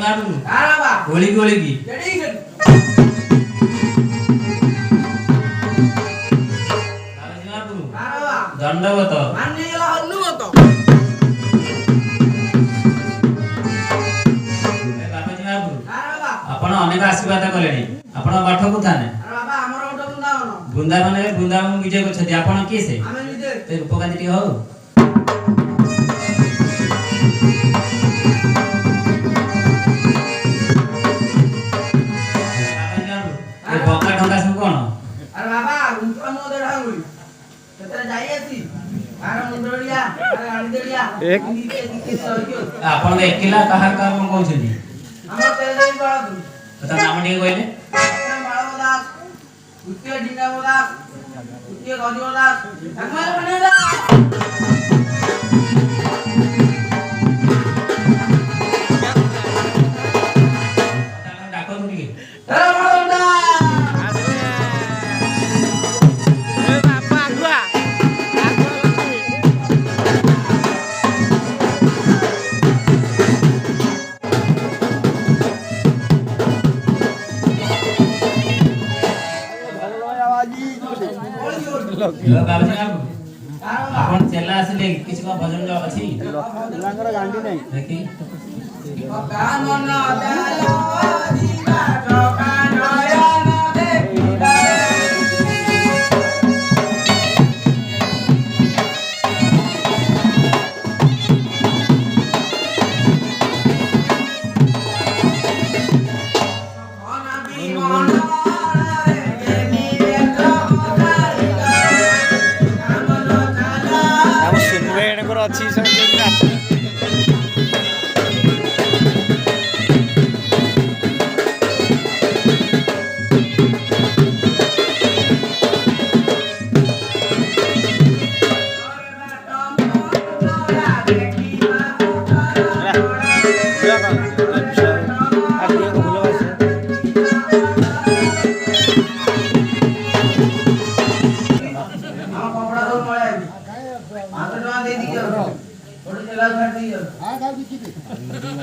गोली गोली की दंडवत आपण अनेक आशीर्वाद कले आपण मठ को थाने वृंदावन वृंदावन विजय करछथि आपण के से ते रूपकांति हो ए बका ढंगा सब कोन अरे बाबा उनको मो दे ढंगुली तेरे जाई आसी आर मुंडलिया आर आनी देलिया एक आपण एकिला कहा का कोन कहउछथि हमर तेरे जाई बाळा तू त नाम डी कहले बाळादास उच्चे डिंगादास उच्चे गजोदास हमारे बनेदा आपण चला असले किछ को भजन जो अछि लांगर गांडी नहीं देखी का मन दयालो जीवा टका नयन देखिदा कोना भी मन अच्छी सब दे दियो थोड़ी चला कर दियो हां गाड़ी की